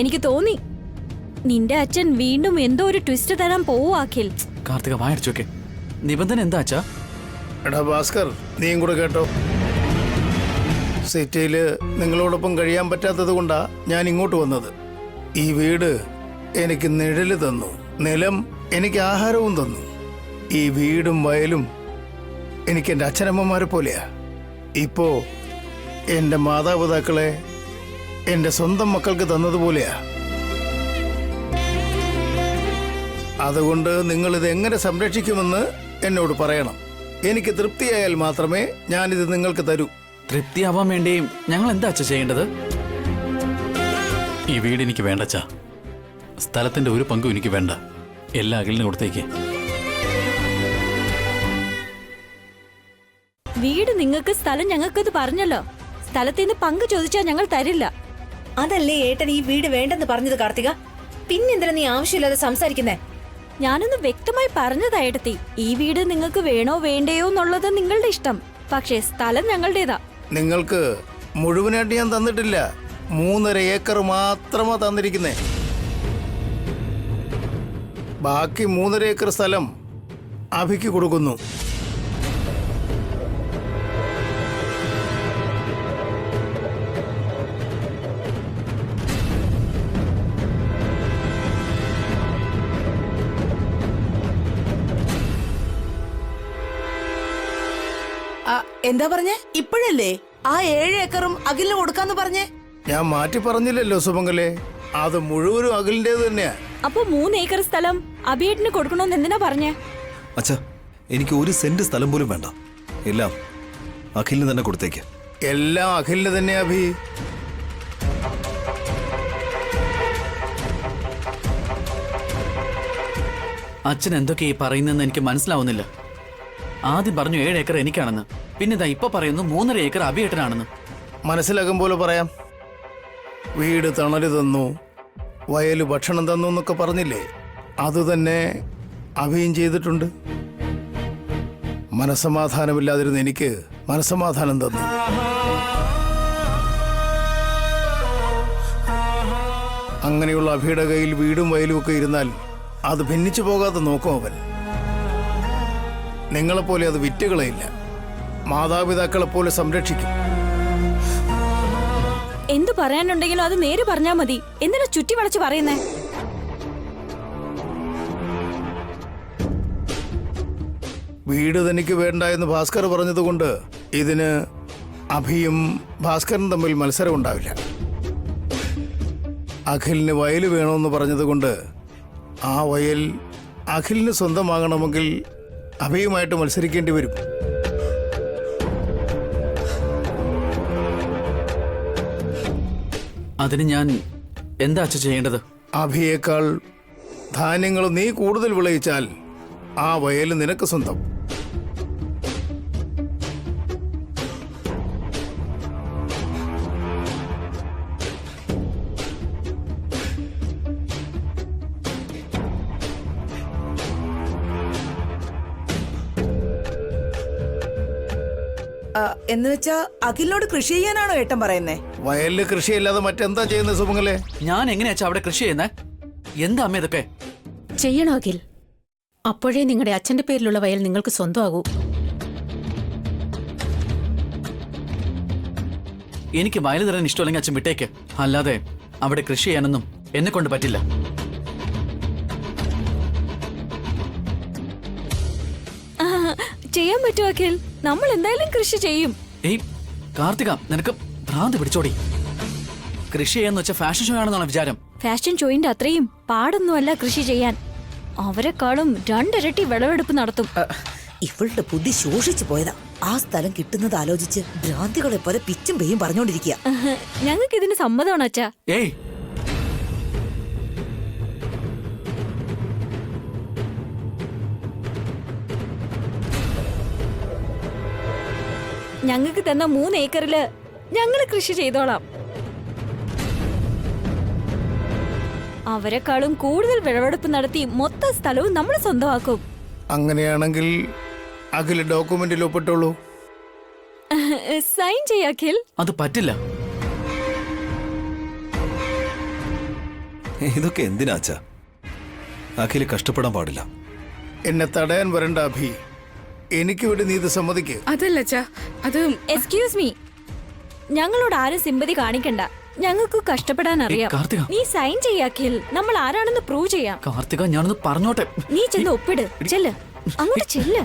എനിക്ക് തോന്നി നിന്റെ അച്ഛൻ വീണ്ടും എന്തോ ഒരു ട്വിസ്റ്റ് തരാൻ പോവുക അഖിൽ. കാർത്തിക വായടിച്ചോക്കെ. നിബന്ധന എന്താ അച്ഛാ? എടാ ഭാസ്കർ, നീയും കൂടെ കേട്ടോ. സിറ്റിയിൽ നിങ്ങളോടൊപ്പം കഴിയാൻ പറ്റാത്തത് കൊണ്ടാ ഞാൻ ഇങ്ങോട്ട് വന്നത്. ഈ വീട് എനിക്ക് നിഴല് തന്നു, നിലം എനിക്ക് ആഹാരവും തന്നു. ഈ വീടും വയലും എനിക്ക് എൻ്റെ അച്ഛനമ്മമാരെ പോലെയാ. ഇപ്പോ എൻ്റെ മാതാപിതാക്കളെ എൻ്റെ സ്വന്തം മക്കൾക്ക് തന്നതുപോലെയാ. അതുകൊണ്ട് നിങ്ങളിത് എങ്ങനെ സംരക്ഷിക്കുമെന്ന് എന്നോട് പറയണം. എനിക്ക് തൃപ്തിയായാൽ മാത്രമേ ഞാനിത് നിങ്ങൾക്ക് തരൂ. തൃപ്തിയാവാൻ വേണ്ടിയും ഞങ്ങൾ എന്താ അച്ഛ ചെയ്യേണ്ടത്? ഈ വീട് എനിക്ക് വേണ്ട അച്ഛാ. സ്ഥലത്തിന്റെ ഒരു പങ്കും എനിക്ക് വേണ്ട. എല്ലാ അഖിലിന് കൊടുത്തേക്ക്. വീട് നിങ്ങൾക്ക്, സ്ഥലം ഞങ്ങൾക്കത് പറഞ്ഞല്ലോ. സ്ഥലത്തിന് പങ്ക് ചോദിച്ചാൽ ഞങ്ങൾ തരില്ല. അതല്ലേ ഏട്ടൻ ഈ വീട് വേണ്ടെന്ന് പറഞ്ഞത് കാർത്തിക. പിന്നെന്തിനാ നീ ആവശ്യമില്ലാതെ സംസാരിക്കുന്നേ? ഞാനൊന്ന് വ്യക്തമായി പറഞ്ഞതാ ഏട്ടത്തി. ഈ വീട് നിങ്ങൾക്ക് വേണോ വേണ്ടയോ എന്നുള്ളത് നിങ്ങളുടെ ഇഷ്ടം. പക്ഷേ സ്ഥലം ഞങ്ങളുടേതാ. നിങ്ങൾക്ക് മുഴുവനായിട്ട് ഞാൻ തന്നിട്ടില്ല. 3.5 ഏക്കർ മാത്രമാ തന്നിരിക്കുന്നേ. ബാക്കി 3.5 ഏക്കർ സ്ഥലം അഭിക്ക് കൊടുക്കുന്നു. എന്താ പറഞ്ഞേ? ഇപ്പോഴല്ലേ ആ 7 ഏക്കറും അഖിലിന് കൊടുക്കാന്ന് പറഞ്ഞേ? ഞാൻ മാറ്റി പറഞ്ഞില്ലല്ലോ സുമംഗലേ, അത് മുഴുവനും അഖിലിൻ്റെത് തന്നെയാ. അപ്പൊ 3 ഏക്കർ സ്ഥലം അഭിയേട്ടന് കൊടുക്കണോന്ന് എന്തിനാ പറഞ്ഞേ? അച്ഛാ, എനിക്ക് 1 സെന്റ് സ്ഥലം പോലും വേണ്ട. എല്ലാം അഖിലിന് തന്നെ കൊടുത്തേക്ക്. എല്ലാം അഖിലിന് തന്നെയാ അഭി. അച്ഛൻ എന്തൊക്കെ ഈ പറയുന്നതെന്ന് എനിക്ക് മനസ്സിലാവുന്നില്ല. ആദ്യം പറഞ്ഞു 7 ഏക്കർ എനിക്കാണെന്ന്, പിന്നെ ഇതാ ഇപ്പൊ പറയുന്നു 3.5 ഏക്കർ അഭിയേട്ടനാണെന്ന്. മനസ്സിലാകും പോലെ പറയാം. വീട് തണല് തന്നു, വയല് ഭക്ഷണം തന്നു എന്നൊക്കെ പറഞ്ഞില്ലേ, അതുതന്നെ അഭിയും ചെയ്തിട്ടുണ്ട്. മനസ്സമാധാനമില്ലാതിരുന്ന എനിക്ക് മനസ്സമാധാനം തന്നു. അങ്ങനെയുള്ള അഭിയുടെ കയ്യിൽ വീടും വയലും ഒക്കെ ഇരുന്നാൽ അത് ഭിന്നിച്ചു പോകാതെ നോക്കും അവൻ. നിങ്ങളെപ്പോലെ അത് വിറ്റുകളയില്ല, മാതാപിതാക്കളെപ്പോലെ സംരക്ഷിക്കും. എന്തു പറയാനുണ്ടെങ്കിലും അത് നേര് പറഞ്ഞാ മതി. എന്തിനാ ചുറ്റി വളച്ച് പറയുന്നേ? വീട് തനിക്ക് വേണ്ട എന്ന് ഭാസ്കർ പറഞ്ഞതുകൊണ്ട് ഇതിന് അഭിയും ഭാസ്കരനും തമ്മിൽ മത്സരം ഉണ്ടാവില്ല. അഖിലിന് വയൽ വേണമെന്ന് പറഞ്ഞതുകൊണ്ട് ആ വയൽ അഖിലിന് സ്വന്തമാകണമെങ്കിൽ അഭിയുമായിട്ട് മത്സരിക്കേണ്ടി വരും. അതിന് ഞാൻ എന്താ അച്ഛ ചെയ്യേണ്ടത്? അഭിയേക്കാൾ ധാന്യങ്ങൾ നീ കൂടുതൽ വിളയിച്ചാൽ ആ വയൽ നിനക്ക് സ്വന്തം. എന്ന് വെച്ചാ അഖിലിനോട് കൃഷി ചെയ്യാനാണോ ഏട്ടൻ പറയുന്നേ? വയലില് കൃഷിയല്ലാതെ മറ്റെന്താ ചെയ്യുന്നത് സുമംഗലേ? ഞാൻ എങ്ങനെയാ അച്ഛാ അവിടെ കൃഷി ചെയ്യുന്നേ? എന്താ അമ്മ ഇതൊക്കെ? ചെയ്യണോ അഖിൽ? അപ്പോഴേ നിങ്ങളുടെ അച്ഛന്റെ പേരിലുള്ള വയൽ നിങ്ങൾക്ക് സ്വന്തമാകൂ. എനിക്ക് വയൽ തരാൻ ഇഷ്ടമല്ലെങ്കിൽ അച്ഛൻ വിട്ടേക്ക്. അല്ലാതെ അവിടെ കൃഷി ചെയ്യാനൊന്നും എന്നെ കൊണ്ട് പറ്റില്ല. ചെയ്യാൻ പറ്റുമോ അഖിൽ? നമ്മൾ എന്തായാലും കൃഷി ചെയ്യും. ഏയ് കാർത്തിക, നിനക്ക് ഭ്രാന്ത് പിടിച്ചോടി. കൃഷി ചെയ്യാന്ന് വെച്ചാൽ ഫാഷൻ ഷോ ആണെന്നാണ് വിചാരം. ഫാഷൻ ഷോയിന്റെ അത്രയും പാടൊന്നുമല്ല കൃഷി ചെയ്യാൻ. അവരെക്കാളും 2 ഇരട്ടി വിളവെടുപ്പ് നടത്തും. ഇവളുടെ ബുദ്ധി ശോഷിച്ചു പോയതാ. ആ സ്ഥലം കിട്ടുന്നത് ആലോചിച്ച് ഭ്രാന്തികളെ പോലെ പിച്ചും പെയ്യും പറഞ്ഞോണ്ടിരിക്കുക. ഞങ്ങൾക്ക് ഇതിന് സമ്മതമാണ് അച്ഛാ. ഏയ് ഞങ്ങൾക്ക് തന്ന 3 ഏക്കറില് ഞങ്ങള് കൃഷി ചെയ്തോളാം. അവരെക്കാളും കൂടുതൽ വിളവെടുപ്പ് നടത്തി മൊത്തം സ്ഥലവും നമ്മൾ സ്വന്തമാക്കും. അങ്ങനെയാണെങ്കിൽ അഖിൽ ഡോക്യുമെന്റിൽ ഒപ്പിട്ടോളൂ. സൈൻ ചെയ്യാഖിൽ. അത് പറ്റില്ല. ഇതൊക്കെ എന്തിനാ അച്ഛാ? അഖില് കഷ്ടപ്പെടാൻ പാടില്ല. എന്നെ തടയാൻ വരണ്ട അഭി. എനിക്ക് വേണ്ടി നീ ഇത് സമ്മതിക്ക്. അതല്ല അച്ഛാ, അത് എക്സ്ക്യൂസ് മീ, ഞങ്ങളോട് ആരും സിമ്പതി കാണിക്കണ്ട. ഞങ്ങൾക്ക് കഷ്ടപ്പെടാൻ അറിയാം. കാർത്തിക. നീ സൈൻ ചെയ്യാക്കിൽ നമ്മൾ ആരാണെന്ന് പ്രൂവ് ചെയ്യാം. കാർത്തിക, ഞാനൊന്ന് പറഞ്ഞോട്ടെ. നീ ചെന്ന് ഒപ്പിട്. ചെല്ല്, അങ്ങോട്ട് ചെല്ല്.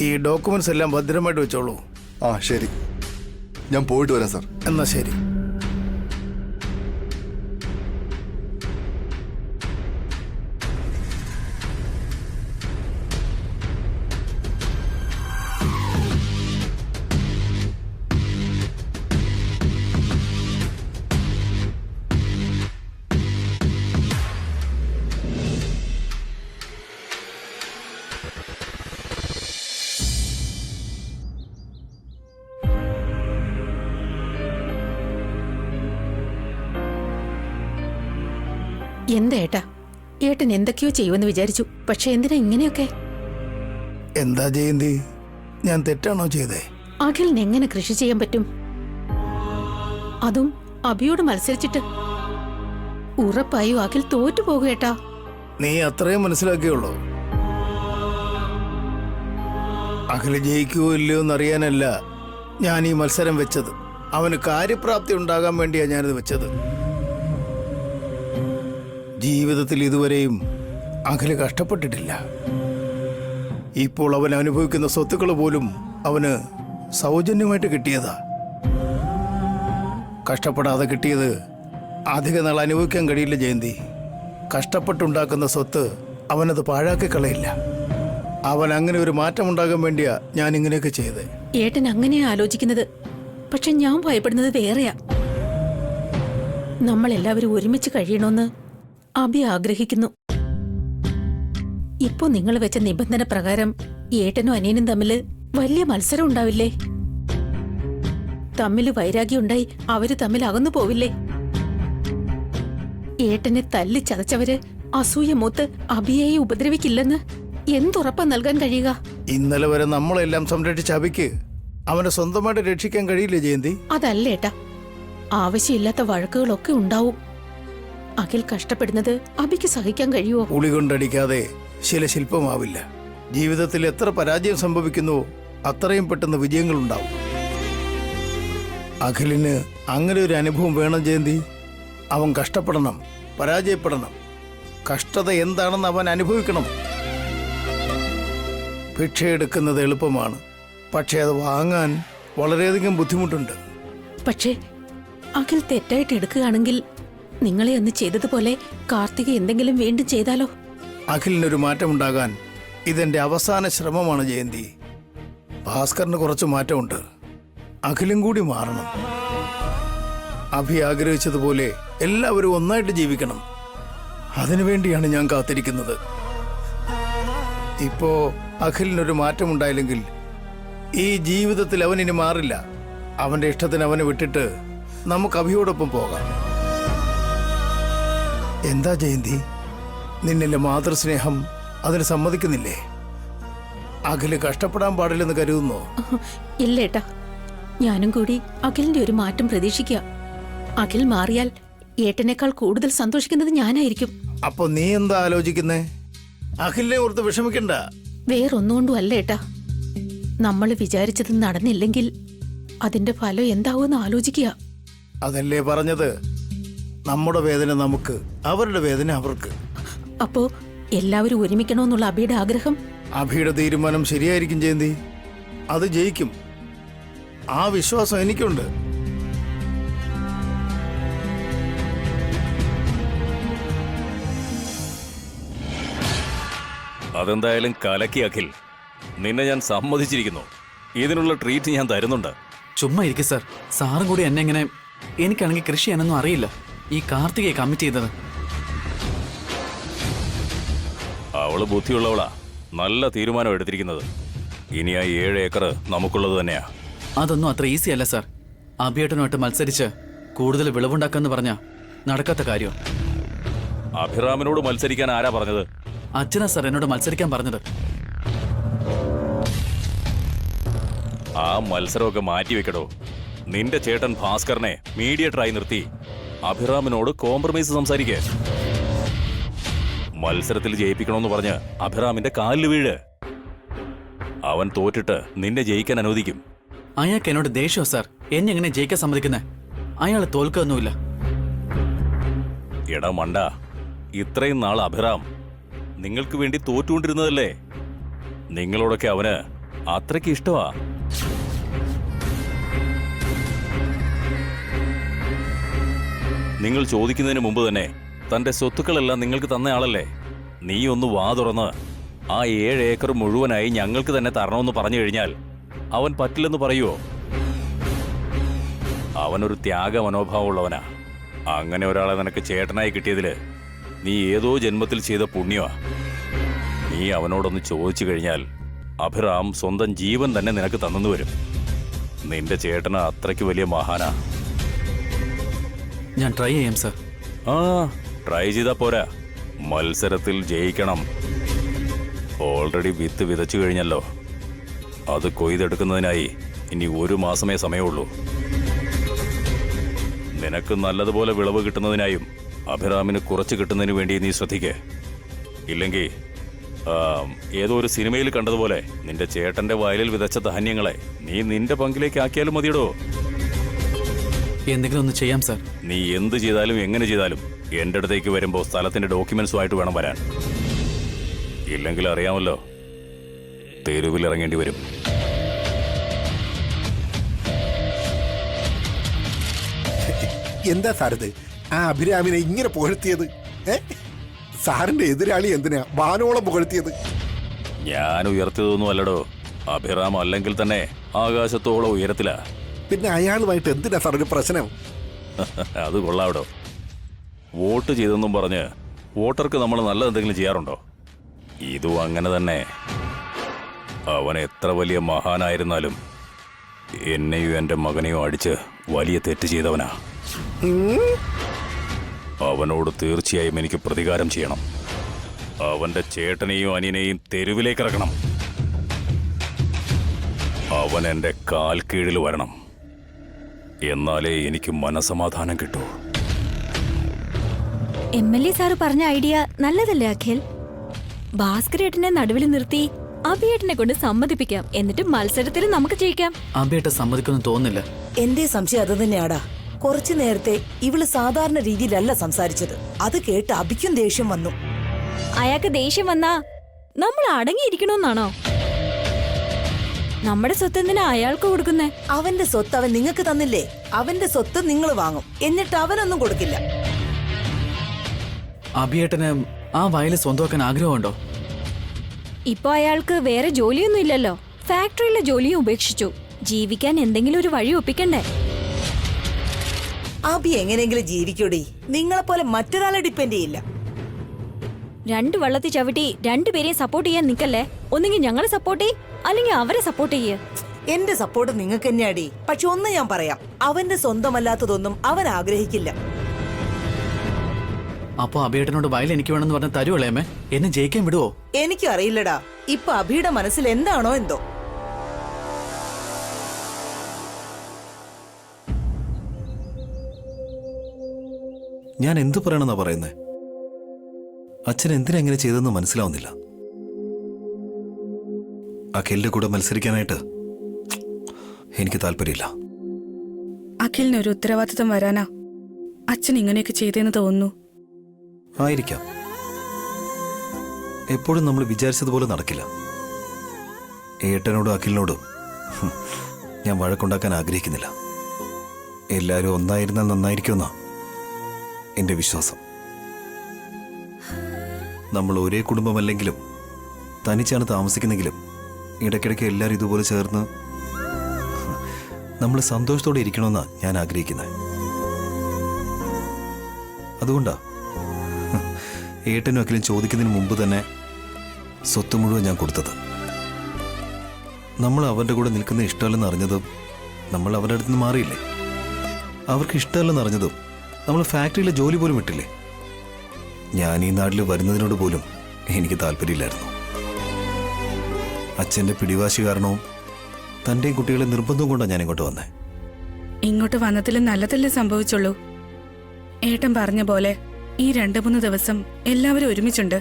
ഈ ഡോക്യുമെന്റ്സ് എല്ലാം ഭദ്രമായിട്ട് വെച്ചോളൂ. ആ ശരി, ഞാൻ പോയിട്ട് വരാം സാർ. എന്നാ ശരി. എന്താ ഏട്ടാ? ഏട്ടൻ എന്തൊക്കെയോ ചെയ്യുമെന്ന് വിചാരിച്ചു. പക്ഷെ എന്തിനാ ഇങ്ങനെയൊക്കെ? എന്താ ജയന്തി, ഞാൻ തെറ്റാണോ ചെയ്തേ? അഖിലിന് എങ്ങനെ കൃഷി ചെയ്യാൻ പറ്റും? അതും അഭിയോട് മത്സരിച്ചിട്ട്. ഉറപ്പായും അഖിൽ തോറ്റു പോകും ഏട്ടാ. നീ അത്രയും മനസ്സിലാക്കിയുള്ളൂ. അഖില് ജയിക്കുവോ ഇല്ലയോ എന്നറിയാനല്ല ഞാൻ ഈ മത്സരം വെച്ചത്. അവന് കാര്യപ്രാപ്തി ഉണ്ടാകാൻ വേണ്ടിയാ ഞാനിത് വെച്ചത്. ജീവിതത്തിൽ ഇതുവരെയും അഖില് കഷ്ടപ്പെട്ടിട്ടില്ല. ഇപ്പോൾ അവൻ അനുഭവിക്കുന്ന സ്വത്തുക്കൾ പോലും അവന് സൗജന്യമായിട്ട് കിട്ടിയതാ. കഷ്ടപ്പെടാതെ കിട്ടിയത് അധിക നാൾ അനുഭവിക്കാൻ കഴിയില്ല ജയന്തി. കഷ്ടപ്പെട്ടുണ്ടാക്കുന്ന സ്വത്ത് അവനത് പാഴാക്കി കളയില്ല. അവൻ അങ്ങനെ ഒരു മാറ്റം ഉണ്ടാകാൻ വേണ്ടിയാ ഞാൻ ഇങ്ങനെയൊക്കെ ചെയ്തത്. ഏട്ടൻ അങ്ങനെയാ ആലോചിക്കുന്നത്. പക്ഷെ ഞാൻ ഭയപ്പെടുന്നത് വേറെയാ. നമ്മളെല്ലാവരും ഒരുമിച്ച് കഴിയണമെന്ന് അഭി ആഗ്രഹിക്കുന്നു. ഇപ്പോ നിങ്ങൾ വെച്ച നിബന്ധന പ്രകാരം ഏട്ടനും അനിയനും തമ്മില് വലിയ മത്സരം ഉണ്ടാവില്ലേ? തമ്മില് വൈരാഗ്യം ഉണ്ടായി അവര് തമ്മിൽ അകന്നു പോവില്ലേ? ഏട്ടനെ തല്ലി ചതച്ചവര് അസൂയ മൂത്ത് അഭിയെ ഉപദ്രവിക്കില്ലെന്ന് എന്തുറപ്പാ നൽകാൻ കഴിയുക? ഇന്നലെ വരെ നമ്മളെല്ലാം സംരക്ഷിച്ച അഭിക്ക് അവനെ സ്വന്തമായിട്ട് രക്ഷിക്കാൻ കഴിയില്ല ജയന്തി. അതല്ലേട്ടാ, ആവശ്യമില്ലാത്ത വഴക്കുകളൊക്കെ ഉണ്ടാവും. അഖിൽ കഷ്ടപ്പെടുന്നത് അഭിക്ക് സഹിക്കാൻ കഴിയുമോ? ഉളി കൊണ്ടടിക്കാതെ ശില്പമാവില്ല. ജീവിതത്തിൽ എത്ര പരാജയം സംഭവിക്കുന്നുവോ അത്രയും പെട്ടെന്ന് വിജയങ്ങളുണ്ടാവും. അഖിലിന് അങ്ങനെ ഒരു അനുഭവം വേണം ജയന്തി. അവൻ കഷ്ടപ്പെടണം, പരാജയപ്പെടണം. കഷ്ടത എന്താണെന്ന് അവൻ അനുഭവിക്കണം. ഭിക്ഷയെടുക്കുന്നത് എളുപ്പമാണ്, പക്ഷെ അത് വാങ്ങാൻ വളരെയധികം ബുദ്ധിമുട്ടുണ്ട്. പക്ഷേ അഖിൽ തെറ്റായിട്ട് എടുക്കുകയാണെങ്കിൽ നിങ്ങളെ അന്ന് ചെയ്തതുപോലെ കാർത്തിക എന്തെങ്കിലും വീണ്ടും ചെയ്താലോ? അഖിലിനൊരു മാറ്റമുണ്ടാകാൻ ഇതെന്റെ അവസാന ശ്രമമാണ് ജയന്തി. ഭാസ്കറിന് കുറച്ച് മാറ്റമുണ്ട്, അഖിലും കൂടി മാറണം. അഭി ആഗ്രഹിച്ചതുപോലെ എല്ലാവരും ഒന്നായിട്ട് ജീവിക്കണം. അതിനുവേണ്ടിയാണ് ഞാൻ കാത്തിരിക്കുന്നത്. ഇപ്പോ അഖിലിനൊരു മാറ്റമുണ്ടായില്ലെങ്കിൽ ഈ ജീവിതത്തിൽ അവനിനി മാറില്ല. അവന്റെ ഇഷ്ടത്തിന് അവനെ വിട്ടിട്ട് നമുക്ക് അഭിയോടൊപ്പം പോകാം. എന്താ ജയന്തി, നിന്നിലെ മാതൃസ്നേഹം അതിന് സമ്മതിക്കുന്നില്ലേ? അഖില് കഷ്ടപ്പെടാൻ പാടില്ലെന്ന് കരുതുന്നോ? ഇല്ലേട്ടാ, ഞാനും കൂടി അഖിലിന്റെ ഒരു മാറ്റം പ്രതീക്ഷിക്കുക. അഖിൽ മാറിയാൽ ഏട്ടനേക്കാൾ കൂടുതൽ സന്തോഷിക്കുന്നത് ഞാനായിരിക്കും. അപ്പൊ നീ എന്താ ആലോചിക്കുന്നേ? അഖിലിനെ ഓർത്ത് വിഷമിക്കണ്ട. വേറൊന്നുകൊണ്ടും അല്ല ഏട്ടാ, നമ്മൾ വിചാരിച്ചത് നടന്നില്ലെങ്കിൽ അതിന്റെ ഫലം എന്താവുമെന്ന് ആലോചിക്കുക. അതല്ലേ പറഞ്ഞത്, നമ്മുടെ വേദന നമുക്ക്, അവരുടെ വേദന അവർക്ക്. അപ്പോ എല്ലാവരും ഒരുമിക്കണമെന്നുള്ള അഭിയുടെ ആഗ്രഹം? അഭിയുടെ തീരുമാനം ശരിയായിരിക്കും ജയന്തി. അത് ജയിക്കും. ആ വിശ്വാസം എനിക്കുണ്ട്. അതെന്തായാലും കലക്കി അഖിൽ. നിന്നെ ഞാൻ സമ്മതിച്ചിരിക്കുന്നു. ഇതിനുള്ള ട്രീറ്റ് ഞാൻ തരുന്നുണ്ട്. ചുമ്മാ ഇരിക്കും സാർ. സാറും കൂടി എന്നെ ഇങ്ങനെ, എനിക്കാണെങ്കിൽ കൃഷി ചെയ്യാനൊന്നും അറിയില്ല. ഈ കാർത്തികയെ കമ്മിറ്റ് ചെയ്തത്. അവള് ബുദ്ധിയുള്ളവളാ. നല്ല തീരുമാനം എടുത്തിരിക്കുന്നത്. ഇനി ആ 7 ഏക്കർ നമുക്കുള്ളത് തന്നെയാ. അതൊന്നും അത്ര ഈസി അല്ല സാർ. അഭിയേട്ടനുമായിട്ട് മത്സരിച്ച് കൂടുതൽ വിളവുണ്ടാക്കാന്ന് പറഞ്ഞാ നടക്കാത്ത കാര്യം. അഭിറാമിനോട് മത്സരിക്കാൻ ആരാ പറഞ്ഞത്? അച്ഛനാ സാർ എന്നോട് മത്സരിക്കാൻ പറഞ്ഞത്. ആ മത്സരമൊക്കെ മാറ്റിവെക്കടോ. നിന്റെ ചേട്ടൻ ഭാസ്കറിനെ മീഡിയേറ്ററായി നിർത്തി അഭിറാമിനോട് കോംപ്രമൈസ് സംസാരിക്കേ. മത്സരത്തിൽ ജയിപ്പിക്കണമെന്ന് പറഞ്ഞ് അഭിറാമിന്റെ കാലിൽ വീഴ്. അവൻ തോറ്റിട്ട് നിന്നെ ജയിക്കാൻ അനുവദിക്കും. അയാൾക്ക് എന്നോട് ദേഷ്യോ സാർ. എന്നെ എങ്ങനെ ജയിക്കാൻ സമ്മതിക്കുന്നേ? അയാൾ തോൽക്കൊന്നുമില്ല. എടാ മണ്ട, ഇത്രയും നാൾ അഭിറാം നിങ്ങൾക്ക് വേണ്ടി തോറ്റുകൊണ്ടിരുന്നതല്ലേ? നിങ്ങളോടൊക്കെ അവന് അത്രയ്ക്ക് ഇഷ്ടമാ. നിങ്ങൾ ചോദിക്കുന്നതിന് മുമ്പ് തന്നെ തന്റെ സ്വത്തുക്കളെല്ലാം നിങ്ങൾക്ക് തന്നയാളല്ലേ? നീ ഒന്ന് വാ തുറന്ന് ആ 7 ഏക്കർ മുഴുവനായി ഞങ്ങൾക്ക് തന്നെ തരണമെന്ന് പറഞ്ഞു കഴിഞ്ഞാൽ അവൻ പറ്റില്ലെന്ന് പറയുവോ? അവനൊരു ത്യാഗ മനോഭാവമുള്ളവനാ. അങ്ങനെ ഒരാളെ നിനക്ക് ചേട്ടനായി കിട്ടിയതില് നീ ഏതോ ജന്മത്തിൽ ചെയ്ത പുണ്യമാ. നീ അവനോടൊന്ന് ചോദിച്ചു കഴിഞ്ഞാൽ അഭിറാം സ്വന്തം ജീവൻ തന്നെ നിനക്ക് തന്നെന്ന് വരും. നിന്റെ ചേട്ടന് അത്രയ്ക്ക് വലിയ മഹാനാ. ഞാൻ ട്രൈ ചെയ്യാം സാർ. ആ, ട്രൈ ചെയ്താ പോരാ, മത്സരത്തിൽ ജയിക്കണം. ഓൾറെഡി വിത്ത് വിതച്ചു കഴിഞ്ഞല്ലോ. അത് കൊയ്തെടുക്കുന്നതിനായി ഇനി 1 മാസമേ സമയമുള്ളൂ. നിനക്ക് നല്ലതുപോലെ വിളവ് കിട്ടുന്നതിനായും അഭിറാമിന് കുറച്ച് കിട്ടുന്നതിന് വേണ്ടി നീ ശ്രദ്ധിക്കേ. ഇല്ലെങ്കിൽ ഏതോ ഒരു സിനിമയിൽ കണ്ടതുപോലെ നിന്റെ ചേട്ടന്റെ വയലിൽ വിതച്ച ധാന്യങ്ങളെ നീ നിന്റെ പങ്കിലേക്ക് ആക്കിയാലും മതിയടോ. എന്തെങ്കിലും ഒന്ന് ചെയ്യാം സാർ. നീ എന്ത് ചെയ്താലും എങ്ങനെ ചെയ്താലും എന്റെ അടുത്തേക്ക് വരുമ്പോൾ സ്ഥലത്തിന്റെ ഡോക്യുമെന്റ്സുമായിട്ട് വേണം വരാൻ. ഇല്ലെങ്കിൽ അറിയാമല്ലോ, തെരുവിൽ ഇറങ്ങേണ്ടി വരും. എന്താ സാറിത് ആ അഭിരാമിനെ ഇങ്ങനെ പുകഴ്ത്തിയത്? സാറിന്റെ എതിരാളി എന്തിനാ വാനോളം പുകഴ്ത്തിയത്? ഞാൻ ഉയർത്തിയതൊന്നും അല്ലടോ. അഭിറാം അല്ലെങ്കിൽ തന്നെ ആകാശത്തോളം ഉയരത്തിലാ. പിന്നെ അയാളുമായിട്ട് എന്തിനാ സാർ ഒരു പ്രശ്നം? അത് കൊള്ളാവിടോ. വോട്ട് ചെയ്തെന്നും പറഞ്ഞ് വോട്ടർക്ക് നമ്മൾ നല്ല എന്തെങ്കിലും ചെയ്യാറുണ്ടോ? ഇതും അങ്ങനെ തന്നെ. അവൻ എത്ര വലിയ മഹാനായിരുന്നാലും എന്നെയോ എൻ്റെ മകനെയോ അടിച്ച് വലിയ തെറ്റ് ചെയ്തവനാ. അവനോട് തീർച്ചയായും എനിക്ക് പ്രതികാരം ചെയ്യണം. അവന്റെ ചേട്ടനെയും അനിയനെയും തെരുവിലേക്ക് ഇറക്കണം. അവൻ എൻ്റെ കാൽ കീഴിൽ വരണം. എന്നാലേ എനിക്ക് മനസമാധാനം കിട്ടൂ. MLA സാറ് പറഞ്ഞ ഐഡിയ നല്ലതല്ലേ അഖിൽ? ഭാസ്കരേട്ടനെ നടുവിൽ നിർത്തി അഭിയേട്ടനെ കൊണ്ട് സമ്മതിപ്പിക്കാം. എന്നിട്ട് മത്സരത്തിൽ നമുക്ക് ജയിക്കാം. അഭിയേട്ട സമ്മതിക്കൊന്നും തോന്നുന്നില്ല. എന്റെ സംശയം അത് തന്നെയാടാ. കുറച്ചു നേരത്തെ ഇവള് സാധാരണ രീതിയിലല്ല സംസാരിച്ചത്. അത് കേട്ട് അഭിക്കും ദേഷ്യം വന്നു. അയാൾക്ക് ദേഷ്യം വന്നാ നമ്മൾ അടങ്ങിയിരിക്കണമെന്നാണോ? നമ്മുടെ സ്വത്ത് എന്തിനാ അയാൾക്ക് കൊടുക്കുന്നേ? അവന്റെ സ്വത്ത് അവൻ നിങ്ങൾക്ക് തന്നില്ലേ? അവന്റെ സ്വത്ത് നിങ്ങൾ വാങ്ങും, എന്നിട്ട് അവനൊന്നും കൊടുക്കില്ല. അഭിയേട്ടന് ആ വയല് സ്വന്തമാക്കാൻ ആഗ്രഹമുണ്ടോ? ഇപ്പൊ അയാൾക്ക് വേറെ ജോലിയൊന്നും ഇല്ലല്ലോ. ഫാക്ടറിയിലെ ജോലിയും ഉപേക്ഷിച്ചു. ജീവിക്കാൻ എന്തെങ്കിലും ഒരു വഴി ഒപ്പിക്കണ്ടേ? അഭി എങ്ങനെയെങ്കിലും ജീവിക്കൂടി. നിങ്ങളെപ്പോലെ മറ്റൊരാളെ ഡിപ്പെൻഡ് ചെയ്യില്ല. 2 വള്ളത്തിൽ ചവിട്ടി 2 പേരെയും സപ്പോർട്ട് ചെയ്യാൻ നിക്കല്ലേ. ഒന്നെങ്കിൽ ഞങ്ങളെ സപ്പോർട്ട് ചെയ്യ്, അല്ലെങ്കിൽ അവരെ സപ്പോർട്ട് ചെയ്യ്. എന്റെ സപ്പോർട്ട് നിങ്ങൾക്ക് തന്നെയാടി. പക്ഷെ ഒന്ന് ഞാൻ പറയാം, അവന്റെ സ്വന്തമല്ലാത്തതൊന്നും അവൻ ആഗ്രഹിക്കില്ല. അപ്പൊ അഭിയേട്ടനോട് വയൽ എനിക്ക് വേണമെന്ന് പറഞ്ഞ തരുവളേമേ? എന്നെ ജയിക്കാൻ വിടുവോ? എനിക്കും അറിയില്ലടാ. ഇപ്പൊ അഭിയുടെ മനസ്സിൽ എന്താണോ എന്തോ. ഞാൻ എന്തു പറയണമെന്നാ പറയുന്നേ? അച്ഛൻ എന്തിനാ എങ്ങനെ ചെയ്തെന്ന് മനസ്സിലാവുന്നില്ല. അഖിലിന്റെ കൂടെ മത്സരിക്കാനായിട്ട് എനിക്ക് താല്പര്യമില്ല. അഖിലിന് ഒരു ഉത്തരവാദിത്വം വരാനാ അച്ഛൻ ഇങ്ങനെയൊക്കെ ചെയ്തെന്ന് തോന്നുന്നു. ആയിരിക്കാം. എപ്പോഴും നമ്മൾ വിചാരിച്ചതുപോലെ നടക്കില്ല. ഏട്ടനോടും അഖിലിനോടും ഞാൻ വഴക്കുണ്ടാക്കാൻ ആഗ്രഹിക്കുന്നില്ല. എല്ലാവരും ഒന്നായിരുന്നാൽ നന്നായിരിക്കുമെന്നാ എൻ്റെ വിശ്വാസം. നമ്മൾ ഒരേ കുടുംബമല്ലെങ്കിലും തനിച്ചാണ് താമസിക്കുന്നെങ്കിലും ഇടയ്ക്കിടയ്ക്ക് എല്ലാവരും ഇതുപോലെ ചേർന്ന് നമ്മൾ സന്തോഷത്തോടെ ഇരിക്കണമെന്നാണ് ഞാൻ ആഗ്രഹിക്കുന്നത്. അതുകൊണ്ടാ ഏട്ടനും അഖിലും ചോദിക്കുന്നതിന് മുമ്പ് തന്നെ സ്വത്ത് മുഴുവൻ ഞാൻ കൊടുത്തത്. നമ്മൾ അവരുടെ കൂടെ നിൽക്കുന്ന ഇഷ്ടമല്ലെന്ന് അറിഞ്ഞതും നമ്മൾ അവരുടെ അടുത്ത് നിന്ന് മാറിയില്ലേ. അവർക്ക് ഇഷ്ടമല്ലെന്ന് അറിഞ്ഞതും നമ്മൾ ഫാക്ടറിയിലെ ജോലി പോലും വിട്ടില്ലേ. ഞാൻ ഈ നാട്ടിൽ വരുന്നതിനോട് പോലും എനിക്ക് താല്പര്യമില്ലായിരുന്നു. അച്ഛൻ്റെ പിടിവാശി കാരണവും തൻ്റെയും കുട്ടികളെ നിർബന്ധവും കൊണ്ടാണ് ഞാൻ ഇങ്ങോട്ട് വന്നേ. ഇങ്ങോട്ട് വന്നതിലും നല്ലതല്ലേ സംഭവിച്ചുള്ളൂ. ഏട്ടൻ പറഞ്ഞ പോലെ ഈ 2-3 ദിവസം എല്ലാവരും ഒരുമിച്ചുണ്ട്.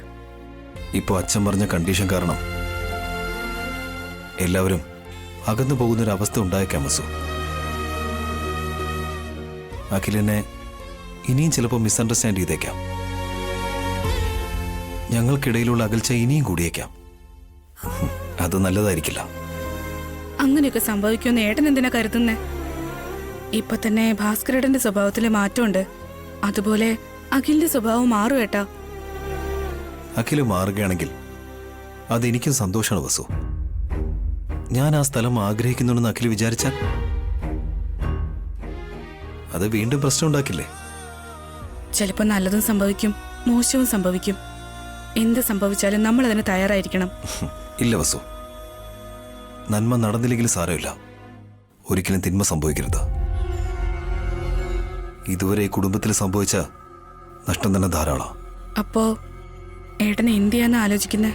ഇപ്പോൾ അച്ഛൻ പറഞ്ഞ കണ്ടീഷൻ കാരണം എല്ലാവരും അകന്നു പോകുന്നൊരവസ്ഥ ഉണ്ടായേക്കാം വസു. അഖിലിനെ ഇനിയും ചിലപ്പോൾ മിസ്അണ്ടർസ്റ്റാൻഡ് ചെയ്തേക്കാം. ഞങ്ങൾക്കിടയിലുള്ള അകൽച്ച ഇനിയും കൂടിയേക്കാം. അത് നല്ലതായിരിക്കില്ല. അങ്ങനെയൊക്കെ സംഭവിക്കുമെന്ന് ഏട്ടൻ എന്തിനാ കരുതുന്നേ? ഇപ്പൊ തന്നെ ഭാസ്കരേട്ടന്റെ സ്വഭാവത്തില് മാറ്റമുണ്ട്. അതുപോലെ അഖിലിന്റെ സ്വഭാവം മാറും ഏട്ടാ. അഖില് മാറുകയാണെങ്കിൽ അതെനിക്കും സന്തോഷമാണ് വസു. ഞാൻ ആ സ്ഥലം ആഗ്രഹിക്കുന്നുണ്ടെന്ന് അഖില് വിചാരിച്ചാൽ അത് വീണ്ടും പ്രശ്നം ഉണ്ടാക്കില്ലേ? ചിലപ്പോ നല്ലതും സംഭവിക്കും, മോശവും സംഭവിക്കും. എന്ത് സംഭവിച്ചാലും നമ്മൾ അതിന് തയ്യാറായിരിക്കണം. ഇല്ല വസു, നന്മ നടന്നില്ലെങ്കിൽ സാരമില്ല. ഒരിക്കലും തിന്മ സംഭവിക്കരുത്. ഇതുവരെ ഈ കുടുംബത്തിൽ സംഭവിച്ച നഷ്ടം തന്നെ ധാരാളം. അപ്പോ ഏട്ടനെ എന്ത് ചെയ്യാന്ന് ആലോചിക്കുന്നേ?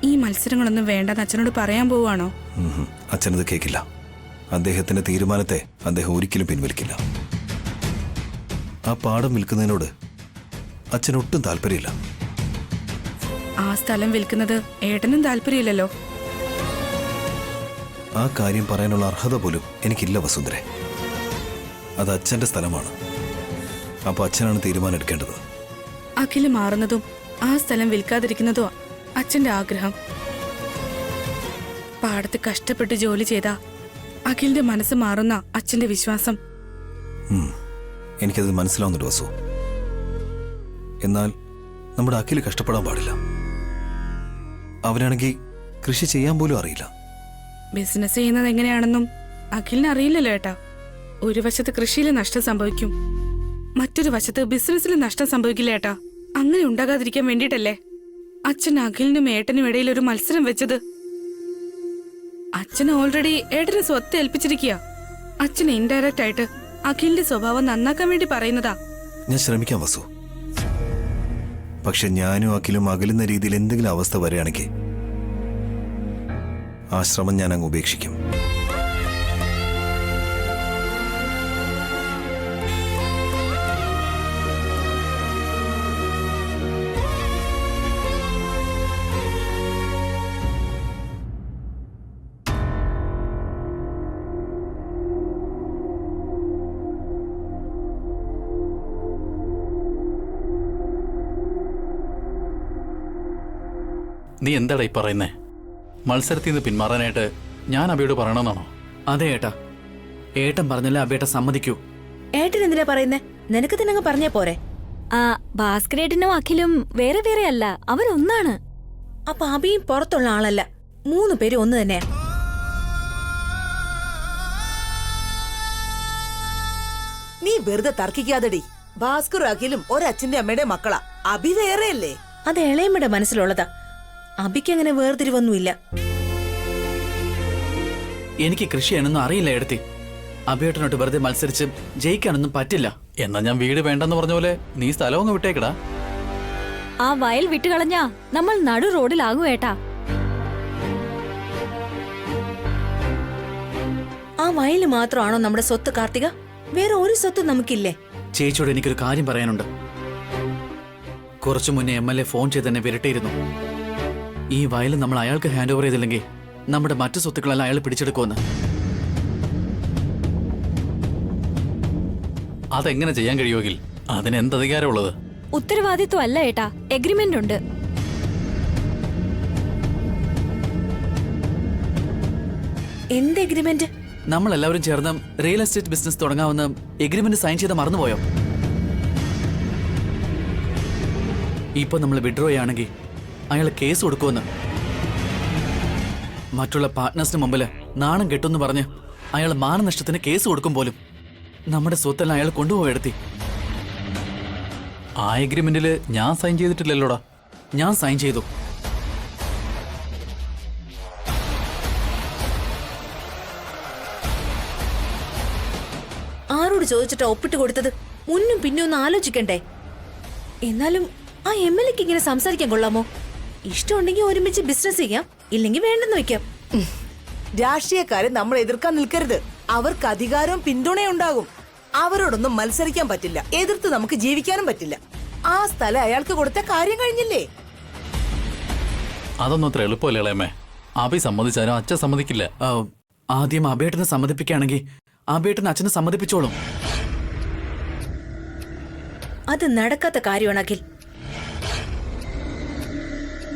ഈ മത്സരങ്ങളൊന്നും വേണ്ടെന്ന് അച്ഛനോട് പറയാൻ പോവാണോ? അച്ഛനത് കേൾക്കില്ല. അദ്ദേഹത്തിന്റെ തീരുമാനത്തെ അദ്ദേഹം ഒരിക്കലും പിൻവലിക്കില്ല. ആ പാടം വിൽക്കുന്നതിനോട് അച്ഛനൊട്ടും താല്പര്യമില്ല. ആ സ്ഥലം വിൽക്കുന്നത് ഏട്ടനും താല്പര്യമില്ലല്ലോ. ആ കാര്യം പറയാനുള്ള അർഹത പോലും എനിക്കില്ല വസുന്ധരെ. അത് അച്ഛന്റെ സ്ഥലമാണ്. അപ്പൊ അച്ഛനാണ് തീരുമാനം എടുക്കേണ്ടത്. അഖില് മാറുന്നതും ആ സ്ഥലം വിൽക്കാതിരിക്കുന്നതും അച്ഛന്റെ ആഗ്രഹം. പാടത്ത് കഷ്ടപ്പെട്ട് ജോലി ചെയ്ത അഖിലിന്റെ മനസ്സ് മാറുന്ന അച്ഛന്റെ വിശ്വാസം. എനിക്കത് മനസ്സിലാവുന്നുണ്ട് വസു. എന്നാൽ നമ്മുടെ അഖില് കഷ്ടപ്പെടാൻ പാടില്ല. അവനാണെങ്കിൽ കൃഷി ചെയ്യാൻ പോലും അറിയില്ല. ബിസിനസ് ചെയ്യുന്നത് എങ്ങനെയാണെന്നും അഖിലിന് അറിയില്ലല്ലോ ഏട്ടാ. ഒരു വശത്ത് കൃഷിയിൽ നഷ്ടം സംഭവിക്കും, മറ്റൊരു വശത്ത് ബിസിനസ്സിൽ നഷ്ടം സംഭവിക്കില്ല ഏട്ടാ. അങ്ങനെ ഉണ്ടാകാതിരിക്കാൻ വേണ്ടിയിട്ടല്ലേ അച്ഛൻ അഖിലിനും ഏട്ടനും ഇടയിൽ ഒരു മത്സരം വെച്ചത്. അച്ഛൻ ഓൾറെഡി ഏട്ടന് സ്വത്ത് ഏൽപ്പിച്ചിരിക്കുക. അച്ഛൻ ഇൻഡയറക്റ്റ് ആയിട്ട് അഖിലിന്റെ സ്വഭാവം നന്നാക്കാൻ വേണ്ടി പറയുന്നതാ. ഞാൻ ശ്രമിക്കാം വസു. പക്ഷെ ഞാനും അഖിലും അകലുന്ന രീതിയിൽ എന്തെങ്കിലും അവസ്ഥ വരികയാണെങ്കിൽ ആ ശ്രമം ഞാൻ അങ്ങ് ഉപേക്ഷിക്കും. നീ എന്താടാ ഈ പറയുന്നേ? മത്സരത്തിൽ നിന്ന് പിന്മാറാനായിട്ട് ഞാൻ അബിയോട് പറയണമെന്നാണോ? അതെ ഏട്ടാ, ഏട്ടൻ പറഞ്ഞല്ലേ അബിയേട്ട സമ്മതിക്കൂ. ഏട്ടൻ എന്തിനാ പറയുന്നേ? നിനക്ക് തന്നെ പറഞ്ഞേ പോരെ? ആ ഭാസ്കരേട്ടനും അഖിലും വേറെ വേറെ അല്ല, അവരൊന്നാണ്. അപ്പൊ അബിയും പുറത്തുള്ള ആളല്ല, 3 പേരും ഒന്ന് തന്നെയാ. നീ വെറുതെ തർക്കിക്കാതെടി. ഭാസ്കർ അഖിലും ഒരച്ഛന്റെ അമ്മയുടെ മക്കളാ. അഭി വേറെയല്ലേ? അത് ഇളയമ്മയുടെ മനസ്സിലുള്ളതാ. അബിക്ക് അങ്ങനെ വേർതിരിവൊന്നുമില്ല. എനിക്ക് കൃഷി ചെയ്യാനൊന്നും അറിയില്ല എടുത്തി. അബിയേട്ടനോട്ട് വെറുതെ മത്സരിച്ച് ജയിക്കാനൊന്നും പറ്റില്ല. എന്നാ ഞാൻ വീട് വേണ്ടെന്ന് പറഞ്ഞ പോലെ നീ സ്ഥലം ഒന്ന് വിട്ടേക്കടാ. ആ വയൽ വിട്ടുകളഞ്ഞാ നമ്മൾ നടു റോഡിലാകും ഏട്ടാ. ആ വയല് മാത്രമാണോ നമ്മുടെ സ്വത്ത് കാർത്തിക? വേറെ ഒരു സ്വത്തും നമുക്കില്ലേ? ചേച്ചിയോട് എനിക്കൊരു കാര്യം പറയാനുണ്ട്. കുറച്ചു മുന്നേ MLA ഫോൺ ചെയ്ത് തന്നെ വിരട്ടിയിരുന്നു. ഈ വയൽ നമ്മൾ അയാൾക്ക് ഹാൻഡ് ഓവർ ചെയ്തില്ലെങ്കിൽ നമ്മുടെ മറ്റു സ്വത്തുക്കളെല്ലാം അയാൾ പിടിച്ചെടുക്കുമെന്ന്. അതെങ്ങനെ ചെയ്യാൻ കഴിയുമെങ്കിൽ അതിന് എന്ത് അധികാരമുള്ളത്? ഉത്തരവാദിത്വം അല്ല ഏട്ടാ, എഗ്രിമെന്റ് ഉണ്ട്. എന്ത് എഗ്രിമെന്റ്? നമ്മൾ എല്ലാവരും ചേർന്ന് റിയൽ എസ്റ്റേറ്റ് ബിസിനസ് തുടങ്ങാമെന്ന് എഗ്രിമെന്റ് സൈൻ ചെയ്ത് മറന്നുപോയോ? ഇപ്പൊ നമ്മൾ വിഡ്രോ ചെയ്യുകയാണെങ്കിൽ അയാൾ കേസ് കൊടുക്കുമെന്ന്. മറ്റുള്ള പാർട്ട്നേഴ്സിന് മുമ്പില് നാണം കെട്ടുമെന്ന് പറഞ്ഞ് അയാൾ മാനനഷ്ടത്തിന് കേസ് കൊടുക്കും പോലും. നമ്മുടെ സ്വത്തെല്ലാം അയാൾ കൊണ്ടുപോയെടുത്തി. ആ എഗ്രിമെന്റിൽ ഞാൻ സൈൻ ചെയ്തിട്ടില്ലല്ലോടാ. ഞാൻ സൈൻ ചെയ്തു. ആരോട് ചോദിച്ചിട്ടാ ഒപ്പിട്ട് കൊടുത്തത്? മുന്നും പിന്നും ഒന്ന് ആലോചിക്കണ്ടേ? എന്നാലും ആ MLAക്ക് ഇങ്ങനെ സംസാരിക്കാൻ കൊള്ളാമോ? ഇഷ്ടമുണ്ടെങ്കിൽ ഒരുമിച്ച് ബിസിനസ് ചെയ്യാം, ഇല്ലെങ്കിൽ വേണ്ടെന്ന് വെക്കാം. രാഷ്ട്രീയക്കാരെ നമ്മൾ എതിർക്കാൻ നിൽക്കരുത്. അവർക്ക് അധികാരവും പിന്തുണയും ഉണ്ടാകും. അവരോടൊന്നും മത്സരിക്കാൻ പറ്റില്ല, എതിർത്ത് നമുക്ക് ജീവിക്കാനും പറ്റില്ല. ആ സ്ഥലം അയാൾക്ക് കൊടുത്ത കാര്യം കഴിഞ്ഞില്ലേ? അതൊന്നും അത്ര എളുപ്പമല്ലേ ഇളയമ്മേ. അഭി സമ്മതിച്ചാലും അച്ഛൻ സമ്മതിക്കില്ല. ആദ്യം അബേട്ടനെ സമ്മതിപ്പിക്കുകയാണെങ്കിൽ അബേട്ടൻ അച്ഛനെ സമ്മതിപ്പിച്ചോളും. അത് നടക്കാത്ത കാര്യമാണ് അഖിൽ.